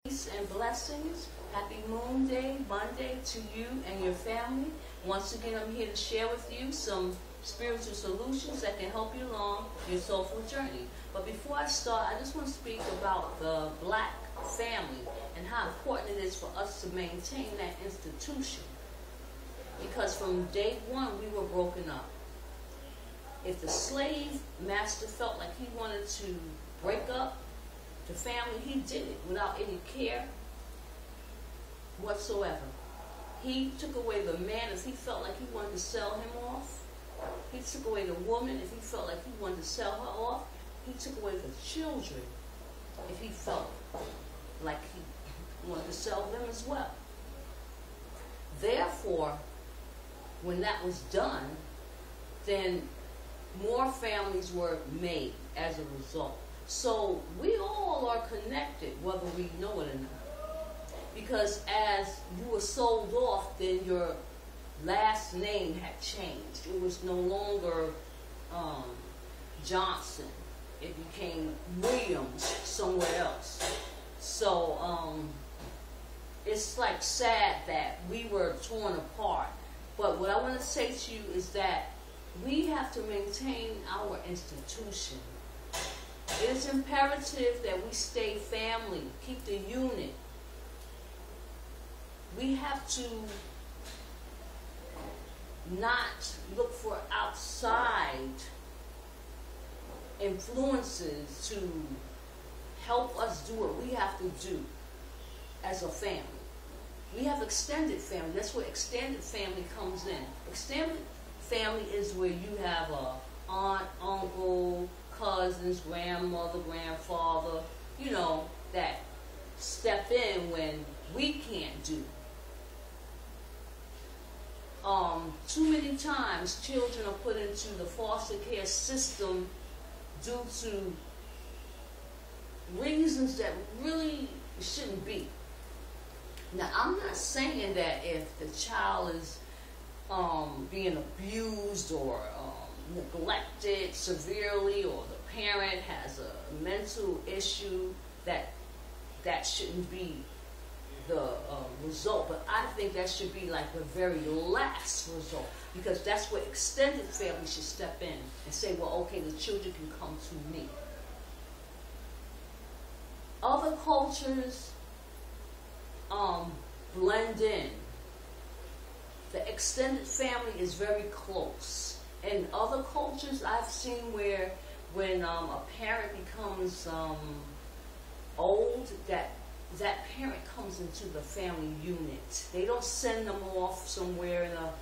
Peace and blessings. Happy Moon Day, Monday to you and your family. Once again, I'm here to share with you some spiritual solutions that can help you along your soulful journey. But before I start, I just want to speak about the black family and how important it is for us to maintain that institution. Because from day one, we were broken up. If the slave master felt like he wanted to break up the family, he did it without any care whatsoever. He took away the man if he felt like he wanted to sell him off. He took away the woman if he felt like he wanted to sell her off. He took away the children if he felt like he wanted to sell them as well. Therefore, when that was done, then more families were made as a result. So we all are connected, whether we know it or not. Because as you were sold off, then your last name had changed. It was no longer Johnson. It became Williams somewhere else. So it's like sad that we were torn apart. But what I want to say to you is that we have to maintain our institution. It is imperative that we stay family, keep the unit. We have to not look for outside influences to help us do what we have to do as a family. We have extended family. That's where extended family comes in. Extended family is where you have a aunt, uncle, cousins, grandmother, grandfather, you know, that step in when we can't do. Too many times children are put into the foster care system due to reasons that really shouldn't be. Now, I'm not saying that if the child is being abused or neglected severely, or the parent has a mental issue, that shouldn't be the result. But I think that should be like the very last result, because that's where extended family should step in and say, well, okay, the children can come to me. Other cultures blend in. The extended family is very close. In other cultures, I've seen where when a parent becomes old, that parent comes into the family unit. They don't send them off somewhere in a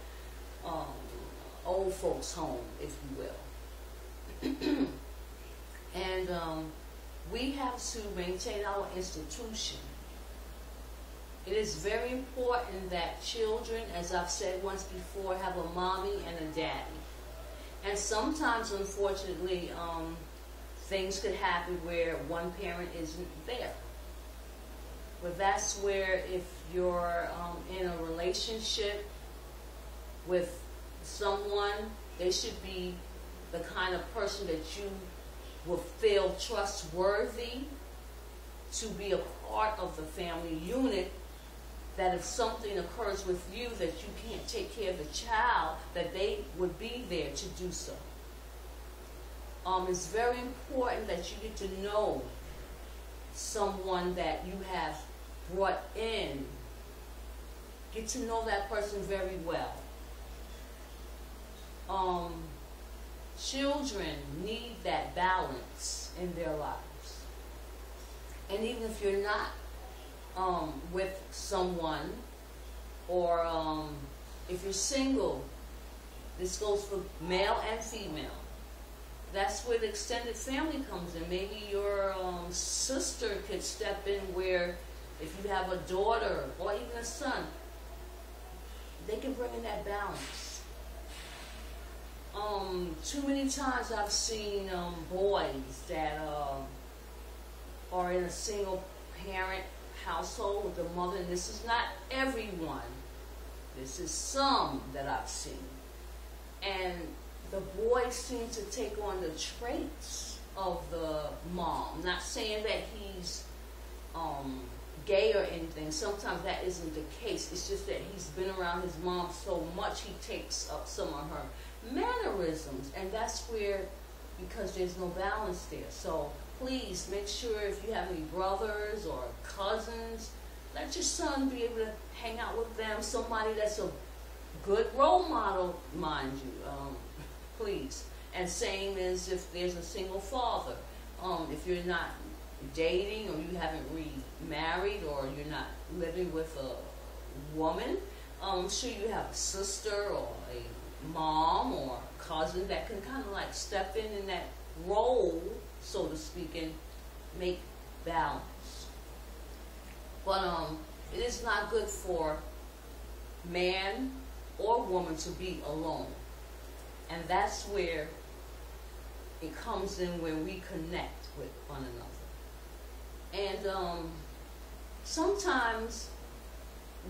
old folks' home, if you will. And we have to maintain our institution. It is very important that children, as I've said once before, have a mommy and a daddy. And sometimes, unfortunately, things could happen where one parent isn't there. But that's where, if you're in a relationship with someone, they should be the kind of person that you will feel trustworthy to be a part of the family unit, that if something occurs with you that you can't take care of the child, that they would be there to do so. It's very important that you get to know someone that you have brought in. Get to know that person very well. Children need that balance in their lives. And even if you're not with someone, or if you're single, this goes for male and female. That's where the extended family comes in. Maybe your sister could step in, where if you have a daughter or even a son, they can bring in that balance. Too many times I've seen boys that are in a single parent household with the mother, and this is not everyone. This is some that I've seen. And the boy seems to take on the traits of the mom. I'm not saying that he's gay or anything. Sometimes that isn't the case. It's just that he's been around his mom so much he takes up some of her mannerisms, and that's where, because there's no balance there. So please make sure if you have any brothers or cousins, let your son be able to hang out with them, somebody that's a good role model, mind you, please. And same as if there's a single father. If you're not dating, or you haven't remarried, or you're not living with a woman, I'm sure you have a sister or a mom or a cousin that can kind of like step in that role, so to speak, and make balance. But it is not good for man or woman to be alone. And that's where it comes in, where we connect with one another. And sometimes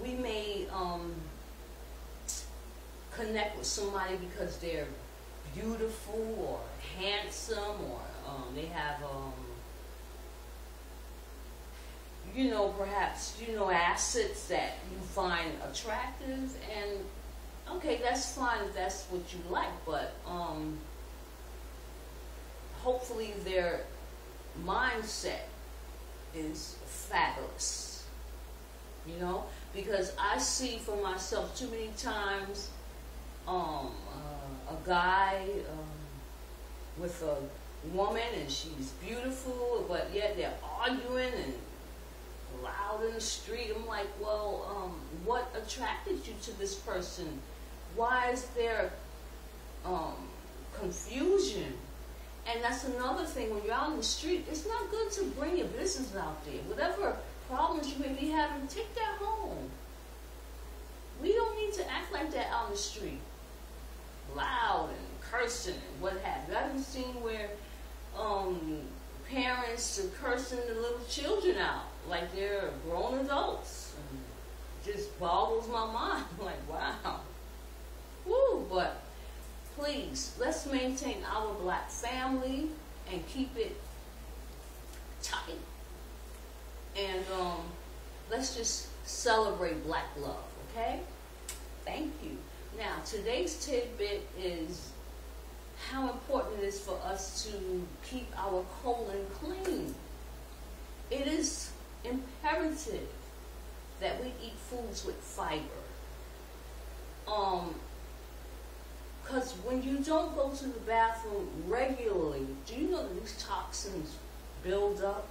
we may connect with somebody because they're beautiful or handsome, or they have you know, perhaps, you know, assets that you find attractive, and okay, that's fine if that's what you like, but hopefully their mindset is fabulous, you know, because I see for myself too many times a guy with a woman, and she's beautiful, but yet they're arguing and loud in the street. I'm like, well, what attracted you to this person? Why is there confusion? And that's another thing, when you're out in the street, it's not good to bring your business out there. Whatever problems you may be having, take that home. We don't need to act like that out in the street, loud and cursing and what have you. I've seen where parents are cursing the little children out like they're grown adults. And it just boggles my mind. I'm like, wow. Woo, but please, let's maintain our black family and keep it tight. And let's just celebrate black love, okay? Thank you. Now, today's tidbit is how important it is for us to keep our colon clean. It is imperative that we eat foods with fiber. Because when you don't go to the bathroom regularly, do you know that these toxins build up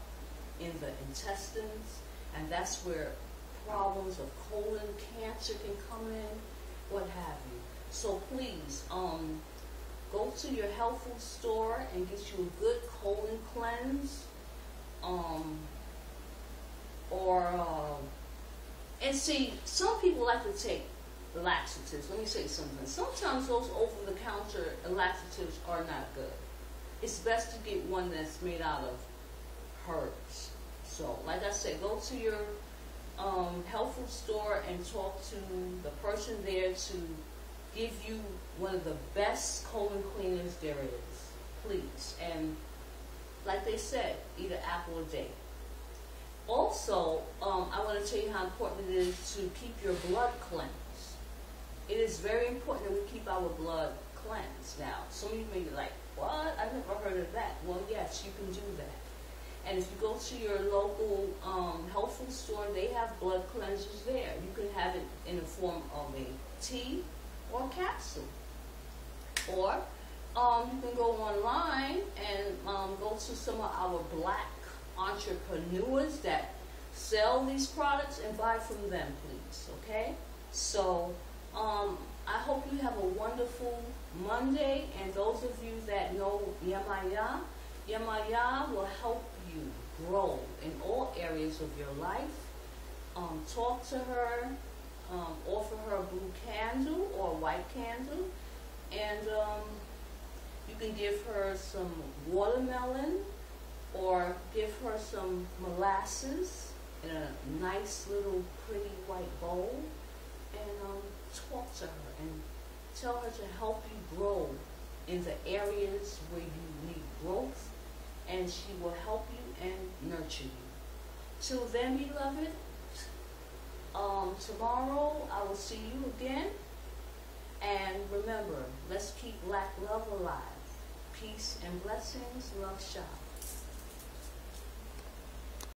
in the intestines? And that's where problems of colon cancer can come in, what have you. So please, go to your health food store and get you a good colon cleanse. And see, some people like to take laxatives. Let me say something. Sometimes those over-the-counter laxatives are not good. It's best to get one that's made out of herbs. So, like I said, go to your health food store and talk to the person there to give you one of the best colon cleaners there is, please. And like they said, eat an apple a day. Also, I want to tell you how important it is to keep your blood cleansed. It is very important that we keep our blood cleansed. Now, some of you may be like, what? I've never heard of that. Well, yes, you can do that. And if you go to your local health food store, they have blood cleansers there. You can have it in the form of a tea or capsule. Or you can go online and go to some of our black entrepreneurs that sell these products and buy from them, please, okay? So I hope you have a wonderful Monday, and those of you that know Yamaya, Yamaya will help you grow in all areas of your life. Talk to her, offer her a blue candle or a white candle, and you can give her some watermelon, or give her some molasses in a nice little pretty white bowl, and talk to her and tell her to help you grow in the areas where you need growth, and she will help you and nurture you. Till then, beloved, tomorrow I will see you again. And remember, let's keep Black love alive. Peace and blessings. Love, Sha.